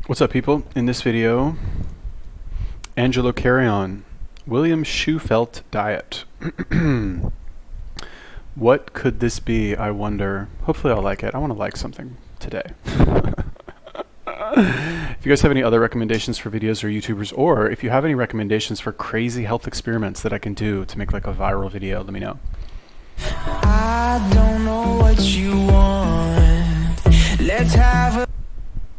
What's up, people? In this video, Angelo Carrion, William Shewfelt diet. What could this be, I wonder? Hopefully I'll like it. I want to like something today. If you guys have any other recommendations for videos or YouTubers, or if you have any recommendations for crazy health experiments that I can do to make like a viral video, let me know. I don't know what you want. Let's have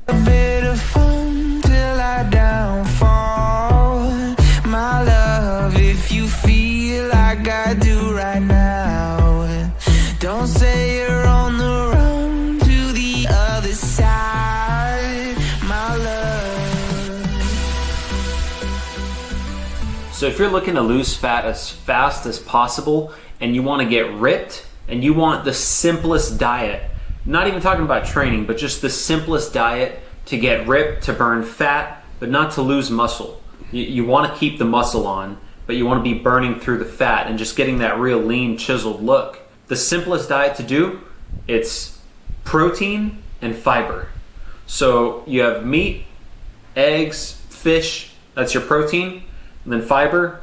a bit of fun till I downfall. My love, if you feel like I do right now, don't say you're on the run to the other side, my love. So if you're looking to lose fat as fast as possible and you want to get ripped and you want the simplest diet, not even talking about training, but just the simplest diet to get ripped, to burn fat, but not to lose muscle. You want to keep the muscle on, but you want to be burning through the fat and just getting that real lean, chiseled look. The simplest diet to do, it's protein and fiber. So you have meat, eggs, fish, that's your protein, and then fiber,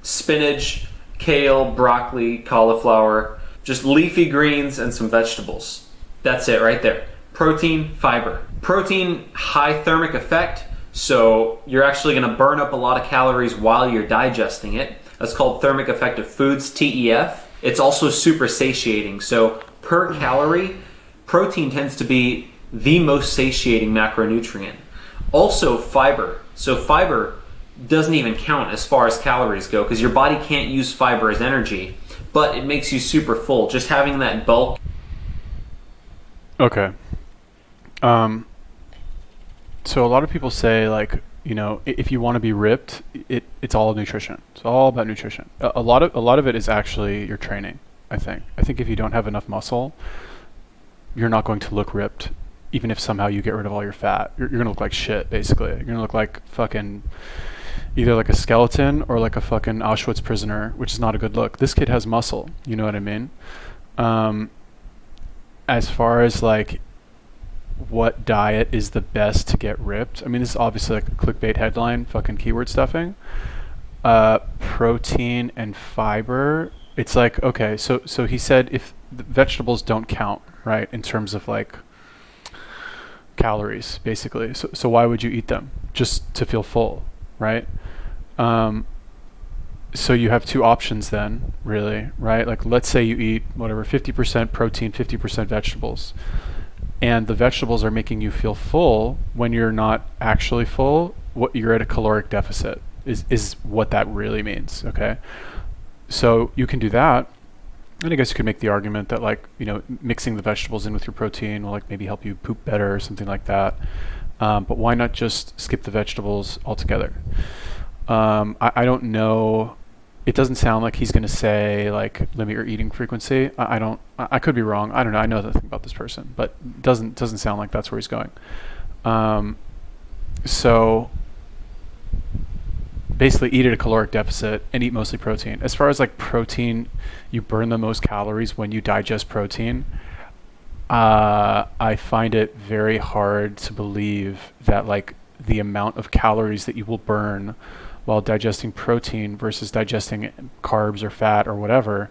spinach, kale, broccoli, cauliflower, just leafy greens and some vegetables. That's it right there. Protein, fiber. Protein, high thermic effect, so you're actually going to burn up a lot of calories while you're digesting it. That's called thermic effect of foods, TEF. It's also super satiating, so per calorie, protein tends to be the most satiating macronutrient. Also fiber. So fiber doesn't even count as far as calories go because your body can't use fiber as energy, but it makes you super full. Just having that bulk. Okay. So a lot of people say, like, you know, if you want to be ripped, it's all nutrition. It's all about nutrition. A lot of it is actually your training. I think if you don't have enough muscle, you're not going to look ripped, even if somehow you get rid of all your fat. You're gonna look like shit, basically. You're gonna look like fucking either like a skeleton or like a fucking Auschwitz prisoner, which is not a good look. This kid has muscle. You know what I mean? As far as like what diet is the best to get ripped, I mean, this is obviously like a clickbait headline, fucking keyword stuffing. Protein and fiber. It's like, okay, so he said if the vegetables don't count, right, in terms of like calories, basically. So why would you eat them? Just to feel full, right? So you have two options then, really, right? Like, let's say you eat whatever, 50% protein, 50% vegetables, and the vegetables are making you feel full when you're not actually full. What you're at a caloric deficit is what that really means. Okay, so you can do that, and I guess you could make the argument that, like, you know, mixing the vegetables in with your protein will like maybe help you poop better or something like that. But why not just skip the vegetables altogether? I don't know. It doesn't sound like he's going to say like limit your eating frequency. I could be wrong. I don't know. I know nothing about this person, but doesn't sound like that's where he's going. So basically eat at a caloric deficit and eat mostly protein. As far as like protein, you burn the most calories when you digest protein. I find it very hard to believe that like the amount of calories that you will burn while digesting protein versus digesting carbs or fat or whatever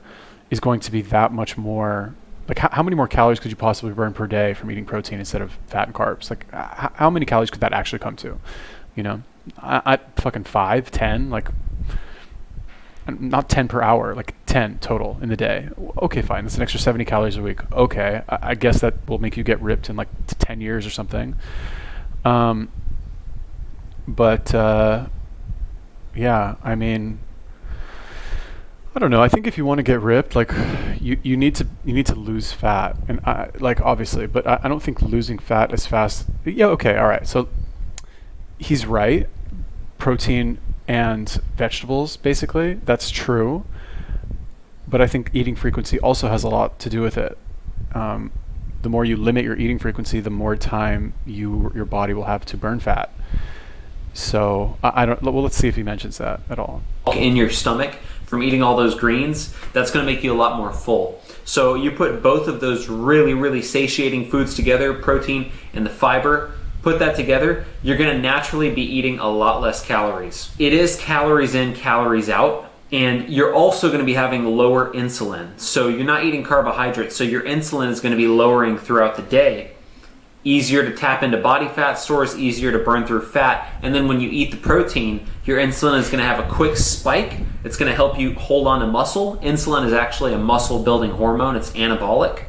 is going to be that much more. Like, how many more calories could you possibly burn per day from eating protein instead of fat and carbs? Like, how many calories could that actually come to? You know, I fucking 5, 10, like, not 10 per hour, like 10 total in the day. Okay, fine. That's an extra 70 calories a week. Okay, I guess that will make you get ripped in like 10 years or something. Yeah, I mean, I don't know. I think if you want to get ripped, like you need to lose fat, and like obviously, but I don't think losing fat as fast. Yeah, okay, all right. So he's right. Protein and vegetables, basically, that's true. But I think eating frequency also has a lot to do with it. The more you limit your eating frequency, the more time your body will have to burn fat. So I don't. Well, let's see if he mentions that at all. In your stomach from eating all those greens, that's going to make you a lot more full. So you put both of those really, really satiating foods together, protein and the fiber, put that together, you're going to naturally be eating a lot less calories. It is calories in, calories out, and you're also going to be having lower insulin. So you're not eating carbohydrates, so your insulin is going to be lowering throughout the day. Easier to tap into body fat stores, easier to burn through fat, and then when you eat the protein, your insulin is going to have a quick spike. It's going to help you hold on to muscle. Insulin is actually a muscle building hormone. It's anabolic.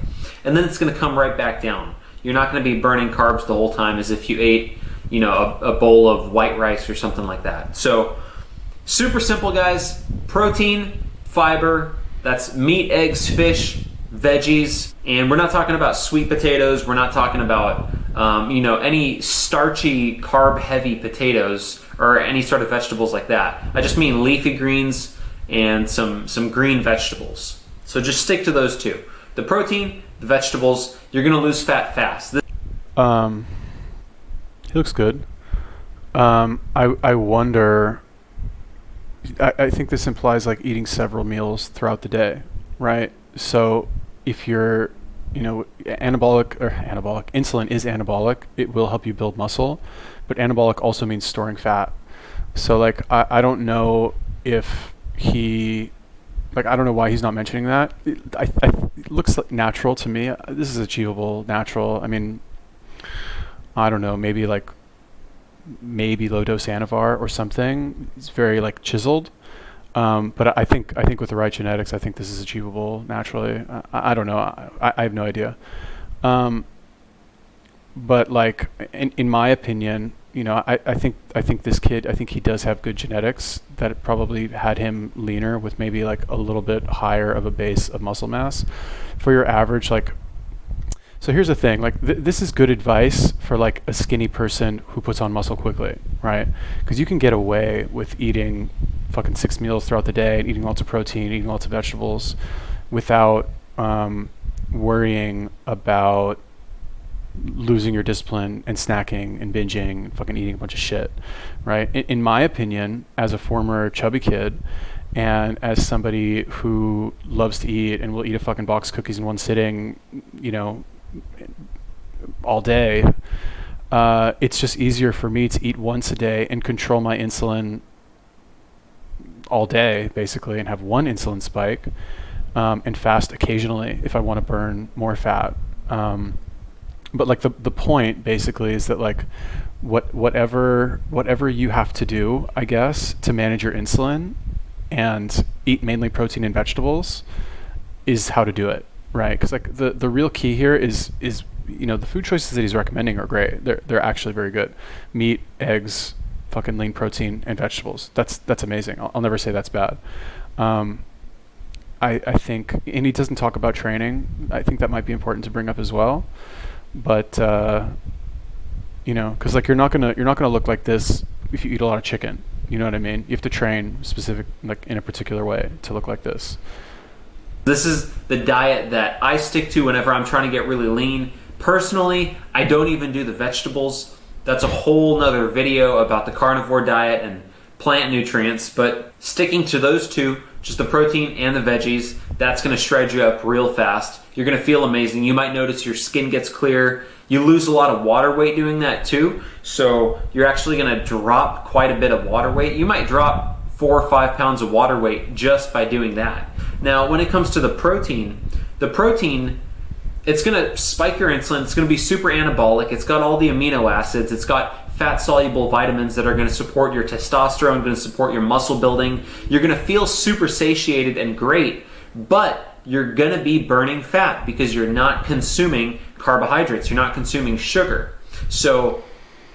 And then it's going to come right back down. You're not going to be burning carbs the whole time as if you ate, a bowl of white rice or something like that. So super simple, guys. Protein, fiber, that's meat, eggs, fish, veggies, and we're not talking about sweet potatoes. We're not talking about any starchy, carb-heavy potatoes or any sort of vegetables like that. I just mean leafy greens and some green vegetables. So just stick to those two. The protein, the vegetables. You're going to lose fat fast. He looks good. I wonder. I think this implies like eating several meals throughout the day, right? So if you're, insulin is anabolic. It will help you build muscle, but anabolic also means storing fat. So like, I don't know if I don't know why he's not mentioning that. It looks like natural to me. This is achievable, natural. I mean, I don't know, maybe low dose Anavar or something. It's very like chiseled. But I think with the right genetics, I think this is achievable naturally. I don't know. I have no idea. But like in my opinion, I think this kid, I think he does have good genetics that probably had him leaner with maybe like a little bit higher of a base of muscle mass for your average. Like, so here's the thing, like this is good advice for like a skinny person who puts on muscle quickly, right? Because you can get away with eating fucking 6 meals throughout the day and eating lots of protein, eating lots of vegetables without worrying about losing your discipline and snacking and binging and fucking eating a bunch of shit, right? In my opinion, as a former chubby kid and as somebody who loves to eat and will eat a fucking box of cookies in one sitting, all day, it's just easier for me to eat once a day and control my insulin all day, basically, and have one insulin spike, and fast occasionally if I want to burn more fat. But like the point basically is that like whatever you have to do, I guess, to manage your insulin and eat mainly protein and vegetables is how to do it, right? Because like the real key here is the food choices that he's recommending are great. They're actually very good. Meat, eggs, fucking lean protein, and vegetables. That's amazing. I'll never say that's bad. I think, and he doesn't talk about training. I think that might be important to bring up as well. But because like you're not gonna look like this if you eat a lot of chicken. You know what I mean? You have to train in a particular way to look like this. This is the diet that I stick to whenever I'm trying to get really lean. Personally, I don't even do the vegetables. That's a whole nother video about the carnivore diet and plant nutrients, but sticking to those two, just the protein and the veggies, that's going to shred you up real fast. You're going to feel amazing. You might notice your skin gets clear. You lose a lot of water weight doing that too, so you're actually going to drop quite a bit of water weight. You might drop 4 or 5 pounds of water weight just by doing that. Now, when it comes to the protein, it's going to spike your insulin. It's going to be super anabolic. It's got all the amino acids. It's got fat-soluble vitamins that are going to support your testosterone, going to support your muscle building. You're going to feel super satiated and great, but you're going to be burning fat because you're not consuming carbohydrates. You're not consuming sugar. So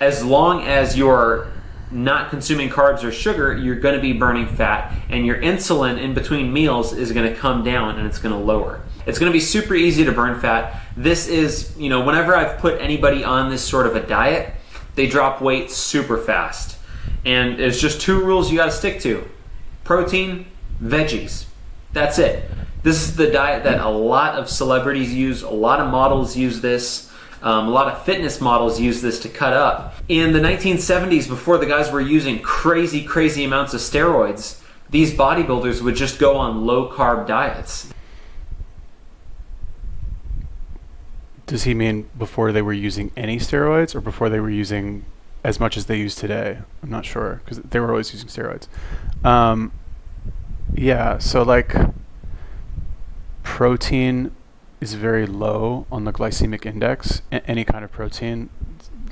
as long as you're not consuming carbs or sugar, you're going to be burning fat, and your insulin in between meals is going to come down and it's going to lower. It's going to be super easy to burn fat. This is, whenever I've put anybody on this sort of a diet, they drop weight super fast. And there's just 2 rules you got to stick to. Protein, veggies. That's it. This is the diet that a lot of celebrities use. A lot of models use this. A lot of fitness models use this to cut up. In the 1970s, before the guys were using crazy amounts of steroids, these bodybuilders would just go on low-carb diets. Does he mean before they were using any steroids or before they were using as much as they use today? I'm not sure, because they were always using steroids. Yeah, so like protein is very low on the glycemic index. Any kind of protein,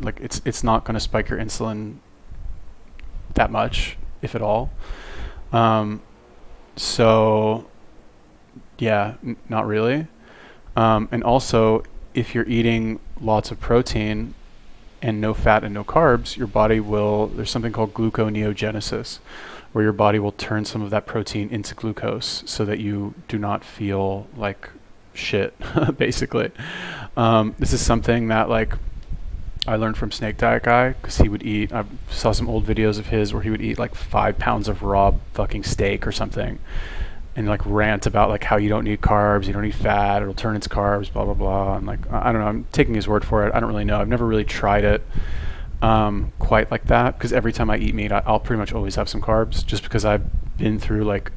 like it's not going to spike your insulin that much, if at all. So yeah, not really. And also, if you're eating lots of protein and no fat and no carbs, your body will, there's something called gluconeogenesis, where your body will turn some of that protein into glucose so that you do not feel like shit, basically. This is something that like I learned from Snake Diet Guy, because he would eat, I saw some old videos of his where he would eat like 5 pounds of raw fucking steak or something, and like rant about like how you don't need carbs, you don't need fat, it'll turn into carbs, blah blah blah. And like I don't know, I'm taking his word for it. I don't really know. I've never really tried it quite like that, because every time I eat meat, I'll pretty much always have some carbs, just because I've been through like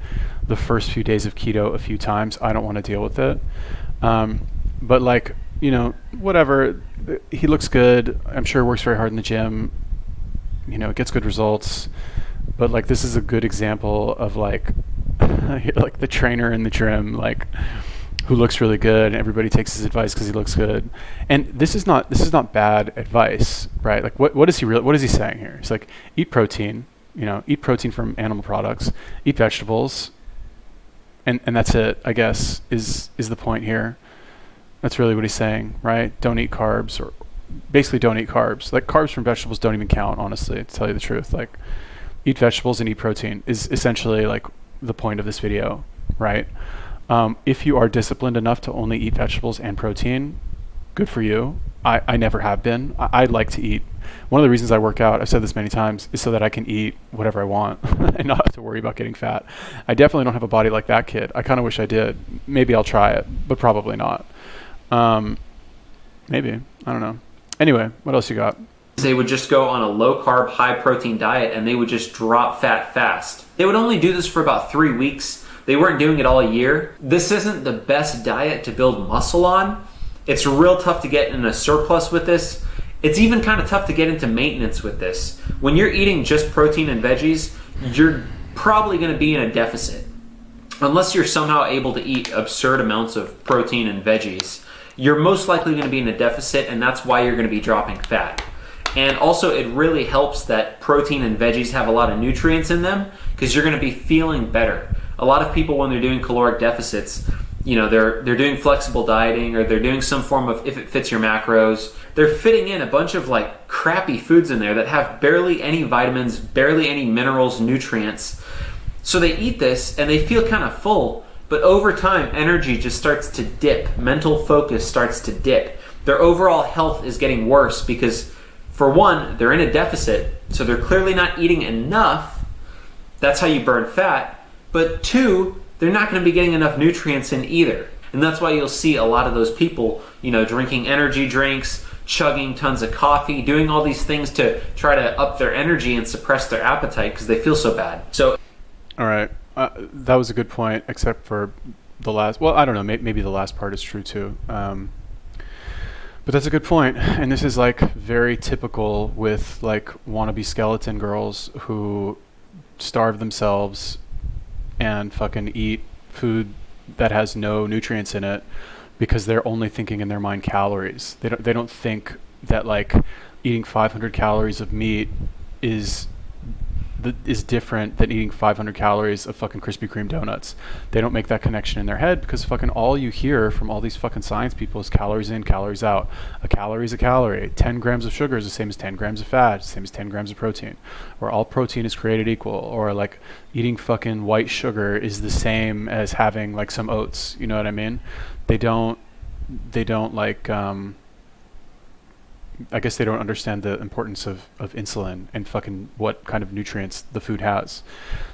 the first few days of keto a few times. I don't want to deal with it. But like, you know, whatever. He looks good. I'm sure works very hard in the gym. You know, gets good results. But like, this is a good example of like, like the trainer in the gym, like who looks really good, and everybody takes his advice because he looks good. And this is not bad advice, right? Like what is he saying here? He's like, eat protein, you know, eat protein from animal products, eat vegetables, and that's it, I guess, is the point here. That's really what he's saying, right? Don't eat carbs, or basically don't eat carbs. Like carbs from vegetables don't even count, honestly, to tell you the truth. Like eat vegetables and eat protein is essentially like the point of this video, right? If you are disciplined enough to only eat vegetables and protein, good for you. I never have been. I like to eat. One of the reasons I work out, I've said this many times, is so that I can eat whatever I want and not have to worry about getting fat. I definitely don't have a body like that kid. I kind of wish I did. Maybe I'll try it, but probably not. Maybe. I don't know. Anyway, what else you got? They would just go on a low carb, high protein diet, and they would just drop fat fast. They would only do this for about 3 weeks. They weren't doing it all year. This isn't the best diet to build muscle on. It's real tough to get in a surplus with this. It's even kind of tough to get into maintenance with this. When you're eating just protein and veggies, you're probably going to be in a deficit. Unless you're somehow able to eat absurd amounts of protein and veggies, you're most likely going to be in a deficit, and that's why you're going to be dropping fat. And also, it really helps that protein and veggies have a lot of nutrients in them, because you're going to be feeling better. A lot of people, when they're doing caloric deficits, you know, they're doing flexible dieting, or they're doing some form of if it fits your macros. They're fitting in a bunch of like crappy foods in there that have barely any vitamins, barely any minerals, nutrients. So they eat this and they feel kind of full, but over time, energy just starts to dip. Mental focus starts to dip. Their overall health is getting worse because, for one, they're in a deficit, so they're clearly not eating enough. That's how you burn fat. But two, they're not going to be getting enough nutrients in either. And that's why you'll see a lot of those people, you know, drinking energy drinks, chugging tons of coffee, doing all these things to try to up their energy and suppress their appetite because they feel so bad. So, all right. That was a good point, except for the last, well, I don't know, maybe the last part is true too. But that's a good point. And this is like very typical with like wannabe skeleton girls who starve themselves and fucking eat food that has no nutrients in it because they're only thinking in their mind calories. They don't think that like eating 500 calories of meat is different than eating 500 calories of fucking Krispy Kreme donuts. They don't make that connection in their head because fucking all you hear from all these fucking science people is calories in, calories out. A calorie is a calorie. 10 grams of sugar is the same as 10 grams of fat, the same as 10 grams of protein. Or all protein is created equal. Or like eating fucking white sugar is the same as having like some oats. You know what I mean? They don't like, I guess they don't understand the importance of insulin and fucking what kind of nutrients the food has.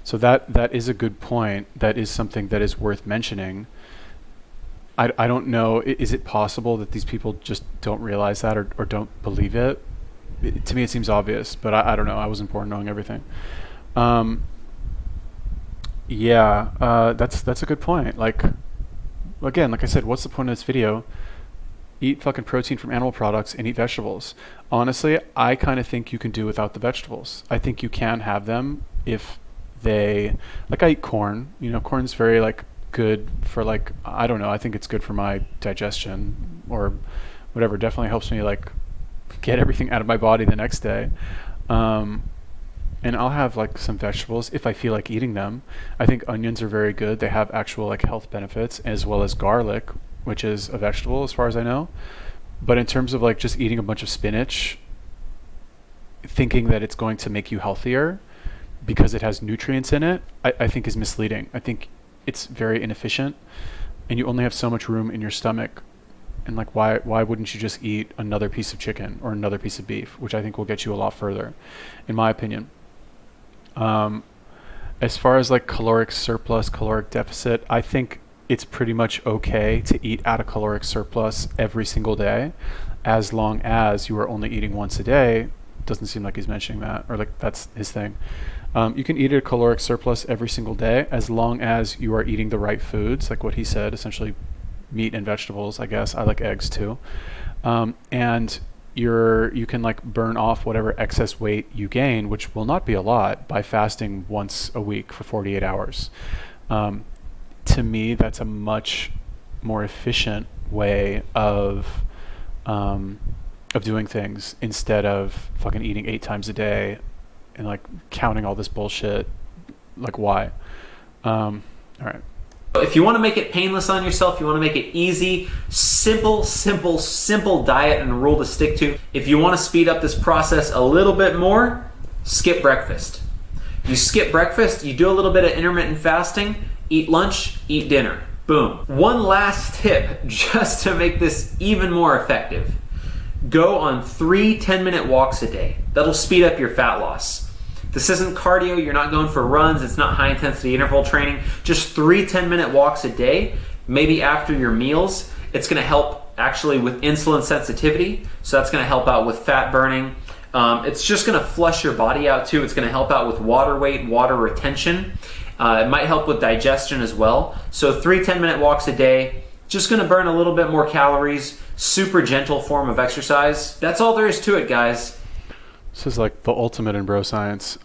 So that is a good point. That is something that is worth mentioning. I don't know, is it possible that these people just don't realize that or don't believe it? To me it seems obvious, but I don't know. I wasn't born knowing everything. That's a good point. Like, again, like I said, what's the point of this video eat fucking protein from animal products and eat vegetables. Honestly, I kind of think you can do without the vegetables. I think you can have them if they, like, I eat corn. You know, corn's very like good for, like, I don't know, I think it's good for my digestion or whatever. Definitely helps me like get everything out of my body the next day. And I'll have like some vegetables if I feel like eating them. I think onions are very good. They have actual like health benefits, as well as garlic, which is a vegetable as far as I know. But in terms of like just eating a bunch of spinach, thinking that it's going to make you healthier because it has nutrients in it, I think is misleading. I think it's very inefficient, and you only have so much room in your stomach. And like, why wouldn't you just eat another piece of chicken or another piece of beef, which I think will get you a lot further, in my opinion. As far as like caloric surplus, caloric deficit, I think it's pretty much okay to eat at a caloric surplus every single day, as long as you are only eating once a day. Doesn't seem like he's mentioning that, or like that's his thing. You can eat at a caloric surplus every single day as long as you are eating the right foods, like what he said, essentially meat and vegetables. I guess I like eggs too. And you can like burn off whatever excess weight you gain, which will not be a lot, by fasting once a week for 48 hours. To me, that's a much more efficient way of doing things, instead of fucking eating 8 times a day and like counting all this bullshit. Like, why? All right. If you want to make it painless on yourself, you want to make it easy, simple diet and rule to stick to. If you want to speed up this process a little bit more, skip breakfast. You skip breakfast, you do a little bit of intermittent fasting, eat lunch, eat dinner. Boom. One last tip, just to make this even more effective. Go on 3 10-minute walks a day. That'll speed up your fat loss. This isn't cardio, you're not going for runs, it's not high intensity interval training. Just 3 10-minute walks a day, maybe after your meals. It's gonna help actually with insulin sensitivity, so that's gonna help out with fat burning. It's just gonna flush your body out too. It's gonna help out with water weight, water retention. It might help with digestion as well. So 3 10-minute walks a day, just gonna burn a little bit more calories, super gentle form of exercise. That's all there is to it, guys. This is like the ultimate in bro science.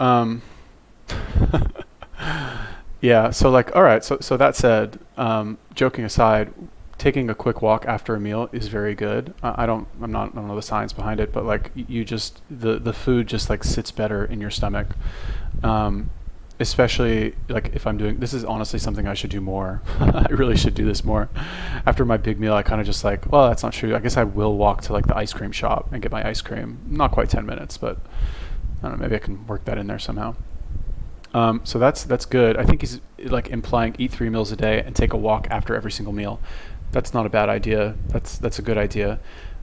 Yeah, so like, all right, so that said, joking aside, taking a quick walk after a meal is very good. I don't know the science behind it, but like you just, the food just like sits better in your stomach. Especially like if I'm doing, this is honestly something I should do more. I really should do this more. After my big meal, I kind of just like, well, that's not true. I guess I will walk to like the ice cream shop and get my ice cream. Not quite 10 minutes, but I don't know, maybe I can work that in there somehow. So that's good. I think he's like implying eat 3 meals a day and take a walk after every single meal. That's not a bad idea. That's a good idea.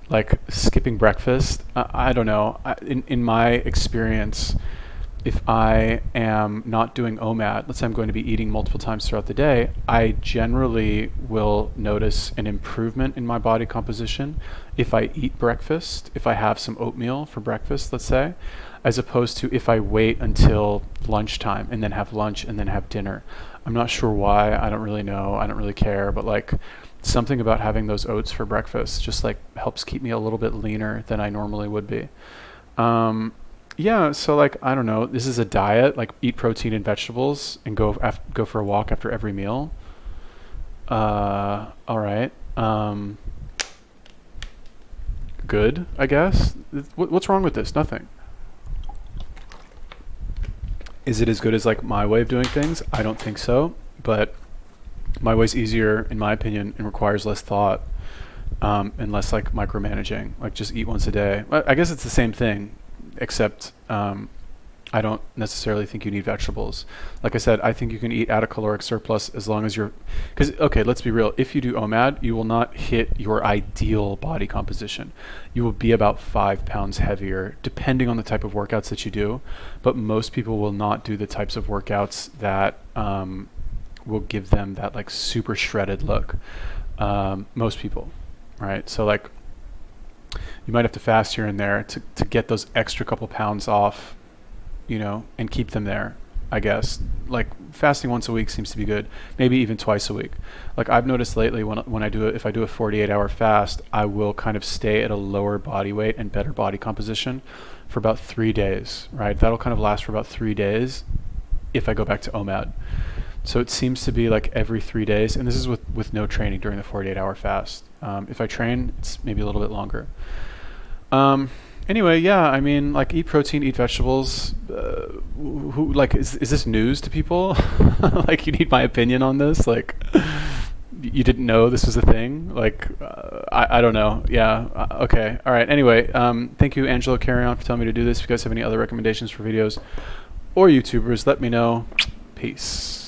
Like skipping breakfast, I don't know. In my experience, if I am not doing OMAD, let's say I'm going to be eating multiple times throughout the day, I generally will notice an improvement in my body composition if I eat breakfast, if I have some oatmeal for breakfast, let's say, as opposed to if I wait until lunchtime and then have lunch and then have dinner. I'm not sure why. I don't really know. I don't really care. But like something about having those oats for breakfast just like helps keep me a little bit leaner than I normally would be. Yeah, so like, I don't know, this is a diet, like eat protein and vegetables and go for a walk after every meal. All right. Good, I guess. What's wrong with this? Nothing. Is it as good as like my way of doing things? I don't think so, but my way's easier in my opinion and requires less thought, and less like micromanaging, like just eat once a day. I guess it's the same thing, except I don't necessarily think you need vegetables. Like I said, I think you can eat at a caloric surplus as long as you're, because, okay, let's be real. If you do OMAD, you will not hit your ideal body composition. You will be about 5 pounds heavier, depending on the type of workouts that you do. But most people will not do the types of workouts that will give them that like super shredded look. Most people, right? So like, you might have to fast here and there to get those extra couple pounds off, you know, and keep them there. I guess. Like fasting once a week seems to be good. Maybe even twice a week. Like I've noticed lately when I do it, if I do a 48-hour fast, I will kind of stay at a lower body weight and better body composition for about 3 days, right? That'll kind of last for about 3 days if I go back to OMAD. So it seems to be like every 3 days, and this is with no training during the 48-hour fast. If I train, it's maybe a little bit longer. Anyway, yeah, I mean, like, eat protein, eat vegetables. Who like, is this news to people? Like, you need my opinion on this? Like, you didn't know this was a thing? Like, I don't know. Yeah, okay. All right, anyway, thank you, Angelo Carrion, for telling me to do this. If you guys have any other recommendations for videos or YouTubers, let me know. Peace.